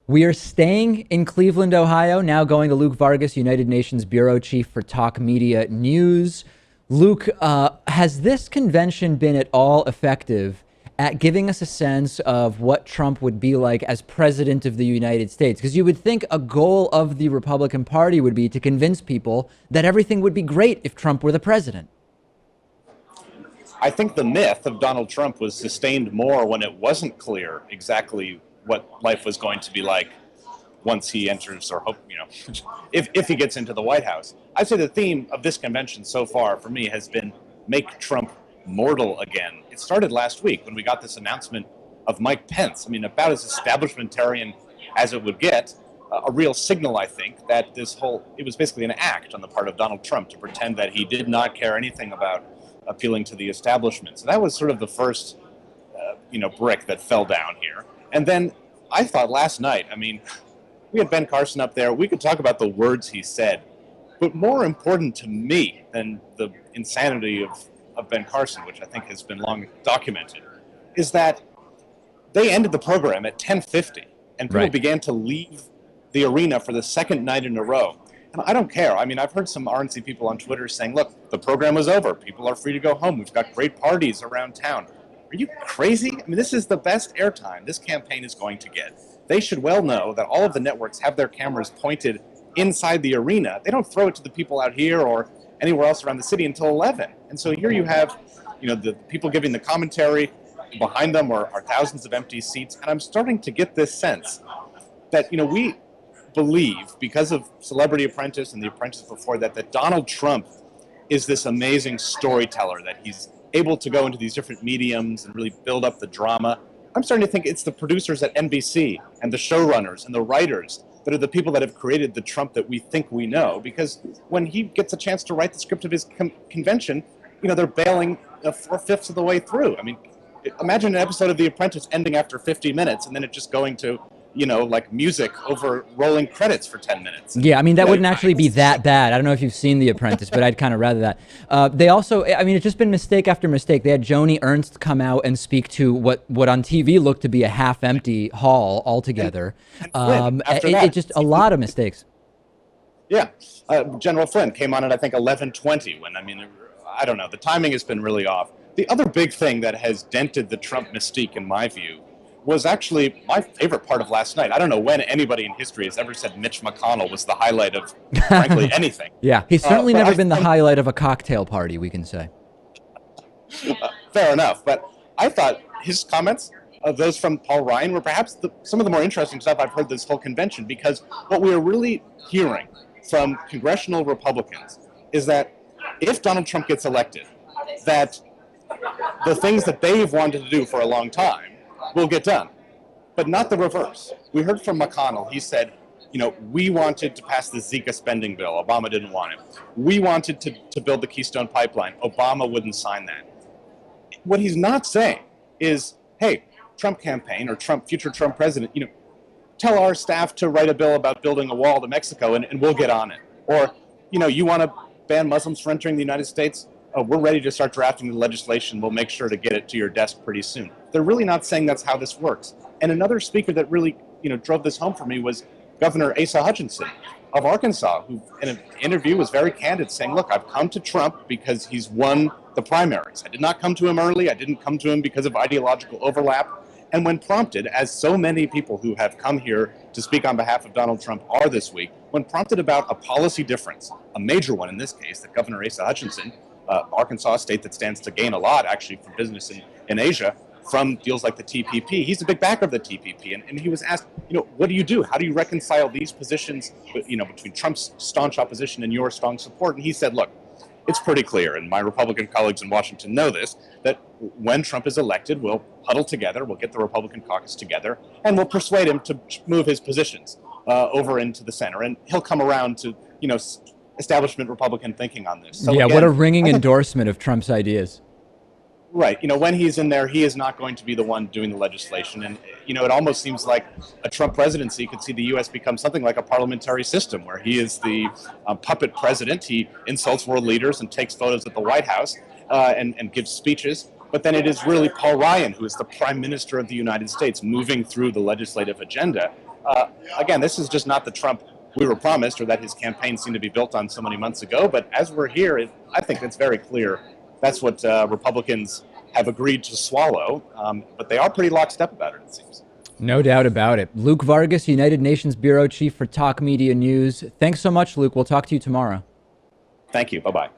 We are staying in Cleveland, Ohio, now going to Luke Vargas, United Nations Bureau Chief for Talk Media News. Luke, has this convention been at all effective at giving us a sense of what Trump would be like as president of the United States? Because you would think a goal of the Republican Party would be to convince people that everything would be great if Trump were the president. I think the myth of Donald Trump was sustained more when it wasn't clear exactly what life was going to be like once he enters, or hope, if he gets into the White House. I'd say the theme of this convention so far for me has been make Trump mortal again. It started last week when we got this announcement of Mike Pence. I mean, about as establishmentarian as it would get, a real signal, I think, that it was basically an act on the part of Donald Trump to pretend that he did not care anything about appealing to the establishment. So that was sort of the first, brick that fell down here. And then I thought last night, we had Ben Carson up there. We could talk about the words he said. But more important to me than the insanity of Ben Carson, which I think has been long documented, is that they ended the program at 10:50, and people began to leave the arena for the second night in a row. And I don't care. I've heard some RNC people on Twitter saying, look, the program was over. People are free to go home. We've got great parties around town. Are you crazy? This is the best airtime this campaign is going to get. They should well know that all of the networks have their cameras pointed inside the arena. They don't throw it to the people out here or anywhere else around the city until 11. And so here you have, the people giving the commentary. Behind them are thousands of empty seats. And I'm starting to get this sense that, we believe, because of Celebrity Apprentice and The Apprentice before that Donald Trump is this amazing storyteller, that he's able to go into these different mediums and really build up the drama. I'm starting to think it's the producers at NBC and the showrunners and the writers that are the people that have created the Trump that we think we know. Because when he gets a chance to write the script of his convention, they're bailing 4/5 of the way through. Imagine an episode of The Apprentice ending after 50 minutes and then it just going to like music over rolling credits for 10 minutes. Yeah, that wouldn't actually be that bad. I don't know if you've seen The Apprentice, but I'd kind of rather that. They also, it's just been mistake after mistake. They had Joni Ernst come out and speak to what on TV looked to be a half-empty hall altogether. It just a lot of mistakes. Yeah, General Flynn came on at, I think, 11:20 when, I don't know. The timing has been really off. The other big thing that has dented the Trump mystique, in my view, was actually my favorite part of last night. I don't know when anybody in history has ever said Mitch McConnell was the highlight of, frankly, anything. Yeah, he's certainly never been the highlight of a cocktail party, we can say. Fair enough. But I thought his comments, those from Paul Ryan, were perhaps some of the more interesting stuff I've heard this whole convention, because what we are really hearing from congressional Republicans is that if Donald Trump gets elected, that the things that they've wanted to do for a long time will get done, but not the reverse. We heard from McConnell. He said, we wanted to pass the Zika spending bill. Obama didn't want it. We wanted to build the Keystone Pipeline. Obama wouldn't sign that. What he's not saying is, hey, Trump campaign or future Trump president, tell our staff to write a bill about building a wall to Mexico and we'll get on it. Or, you want to ban Muslims from entering the United States? We're ready to start drafting the legislation. We'll make sure to get it to your desk pretty soon. They're really not saying that's how this works. And another speaker that really, drove this home for me was Governor Asa Hutchinson of Arkansas, who in an interview was very candid, saying, look, I've come to Trump because he's won the primaries. I did not come to him early. I didn't come to him because of ideological overlap. And when prompted, as so many people who have come here to speak on behalf of Donald Trump are this week, when prompted about a policy difference, a major one in this case, that Governor Asa Hutchinson, Arkansas, a state that stands to gain a lot, actually, from business in Asia, from deals like the TPP. He's a big backer of the TPP. And he was asked, what do you do? How do you reconcile these positions, between Trump's staunch opposition and your strong support? And he said, look, it's pretty clear, and my Republican colleagues in Washington know this, that when Trump is elected, we'll huddle together, we'll get the Republican caucus together, and we'll persuade him to move his positions over into the center. And he'll come around to, establishment Republican thinking on this. So yeah, again, what a ringing endorsement of Trump's ideas. Right. When he's in there, he is not going to be the one doing the legislation. And, it almost seems like a Trump presidency could see the U.S. become something like a parliamentary system where he is the puppet president. He insults world leaders and takes photos at the White House and gives speeches. But then it is really Paul Ryan, who is the Prime Minister of the United States, moving through the legislative agenda. Again, this is just not the Trump we were promised or that his campaign seemed to be built on so many months ago. But as we're here, I think it's very clear that's what Republicans have agreed to swallow. But they are pretty lockstep about it, it seems. No doubt about it. Luke Vargas, United Nations Bureau Chief for Talk Media News. Thanks so much, Luke. We'll talk to you tomorrow. Thank you. Bye-bye.